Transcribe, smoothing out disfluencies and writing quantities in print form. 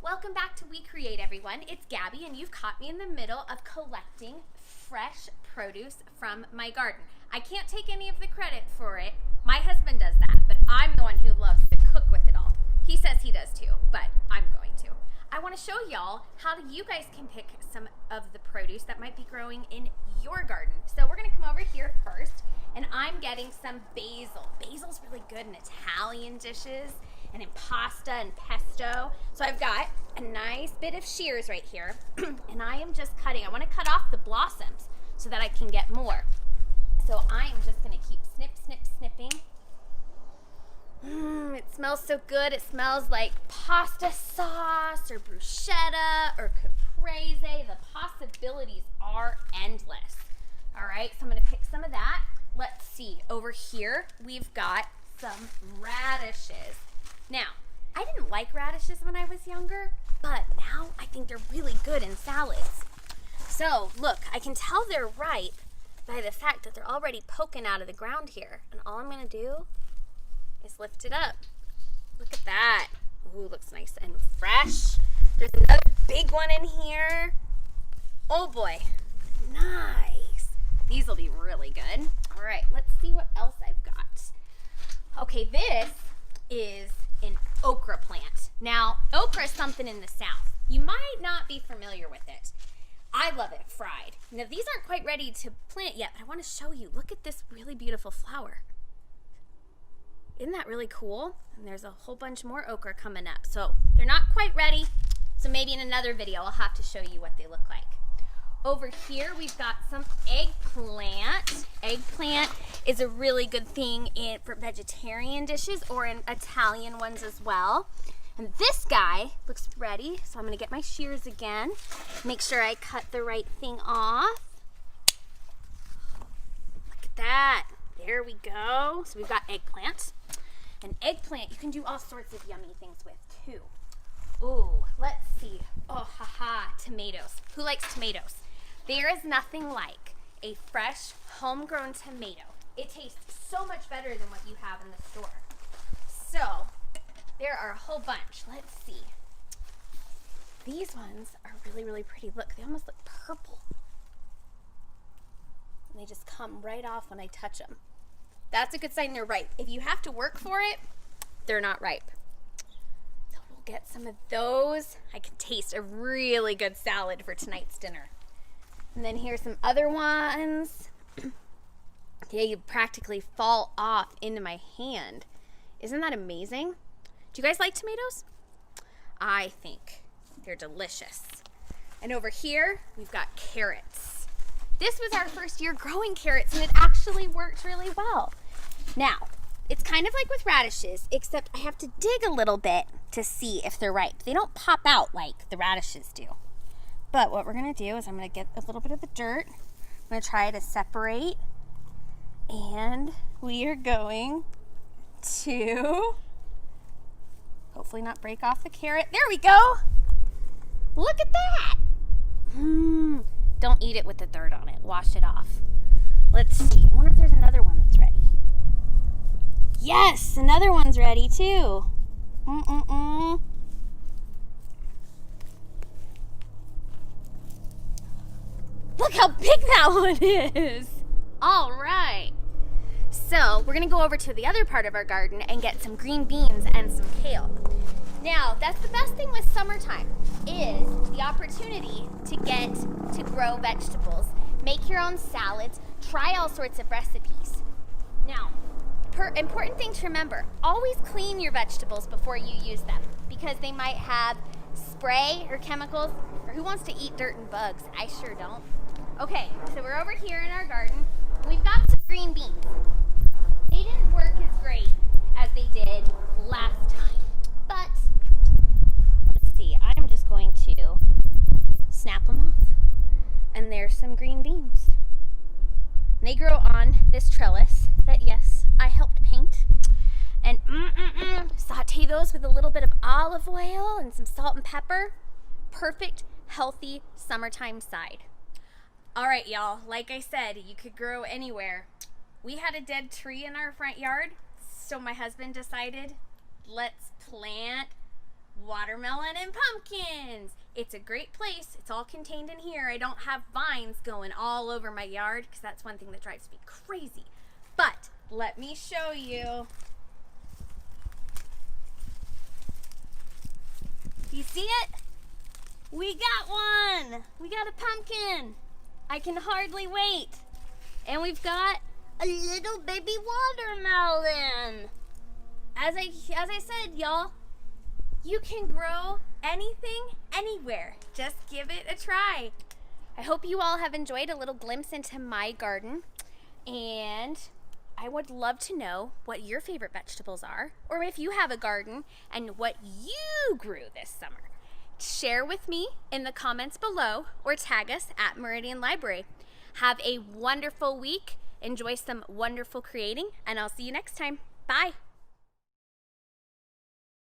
Welcome back to We Create, everyone. It's Gabby, and you've caught me in the middle of collecting fresh produce from my garden. I can't take any of the credit for it. My husband does that, but I'm the one who loves to cook with it all. He says he does too, but I'm going to. I want to show y'all how you guys can pick some of the produce that might be growing in your garden. So we're going to come over here first, and I'm getting some basil. Basil's really good in Italian dishes and in pasta and pesto. So I've got a nice bit of shears right here, and I am just cutting. I want to cut off the blossoms so that I can get more. So I'm just going to keep snipping. It smells so good. It smells like pasta sauce or bruschetta or caprese. The possibilities are endless. All right, so I'm going to pick some of that. Let's see. Over here, we've got some radishes. Now, I didn't like radishes when I was younger, but now I think they're really good in salads. So, look, I can tell they're ripe by the fact that they're already poking out of the ground here. And all I'm going to do is lift it up. Look at that. Ooh, looks nice and fresh. There's another big one in here. Oh boy, nice. These will be really good. All right, let's see what else I've got. Okay, this is an okra plant. Now, okra is something in the South. You might not be familiar with it. I love it fried. Now, these aren't quite ready to plant yet, but I want to show you. Look at this really beautiful flower. Isn't that really cool? And there's a whole bunch more okra coming up. So they're not quite ready. So maybe in another video, I'll have to show you what they look like. Over here, we've got some eggplant. Eggplant is a really good thing for vegetarian dishes or in Italian ones as well. And this guy looks ready. So I'm gonna get my shears again. Make sure I cut the right thing off. Look at that. There we go. So we've got eggplant. And eggplant you can do all sorts of yummy things with too. Ooh, let's see. Oh, haha, tomatoes. Who likes tomatoes? There is nothing like a fresh, homegrown tomato. It tastes so much better than what you have in the store. So, there are a whole bunch. Let's see. These ones are really, really pretty. Look, they almost look purple. And they just come right off when I touch them. That's a good sign they're ripe. If you have to work for it, they're not ripe. So we'll get some of those. I can taste a really good salad for tonight's dinner. And then here's some other ones. They practically fall off into my hand. Isn't that amazing? Do you guys like tomatoes? I think they're delicious. And over here, we've got carrots. This was our first year growing carrots, and it actually worked really well. Now, it's kind of like with radishes, except I have to dig a little bit to see if they're ripe. They don't pop out like the radishes do. But what we're gonna do is I'm gonna get a little bit of the dirt. I'm gonna try to separate. And we are going to hopefully not break off the carrot. There we go. Look at that. Don't eat it with the dirt on it. Wash it off. Let's see. I wonder if there's another one that's ready. Yes, another one's ready too. Look how big that one is. All right. So we're going to go over to the other part of our garden and get some green beans and some kale. Now, that's the best thing with summertime is the opportunity to grow vegetables, make your own salads, try all sorts of recipes. Now, important thing to remember, always clean your vegetables before you use them because they might have spray or chemicals, or who wants to eat dirt and bugs? I sure don't. Okay, so we're over here in our garden. We've got some green beans. They didn't work as great as they did last time, but let's see, I'm just going to snap them off. And there's some green beans. And they grow on this trellis that, yes, I helped paint. And saute those with a little bit of olive oil and some salt and pepper. Perfect, healthy summertime side. All right, y'all, like I said, you could grow anywhere. We had a dead tree in our front yard, so my husband decided, let's plant watermelon and pumpkins. It's a great place. It's all contained in here. I don't have vines going all over my yard because that's one thing that drives me crazy. But let me show you. You see it? We got one. We got a pumpkin. I can hardly wait. And we've got a little baby watermelon. As I said, y'all, you can grow anything, anywhere. Just give it a try. I hope you all have enjoyed a little glimpse into my garden. And I would love to know what your favorite vegetables are, or if you have a garden and what you grew this summer. Share with me in the comments below or tag us at Meridian Library. Have a wonderful week. Enjoy some wonderful creating, and I'll see you next time. Bye.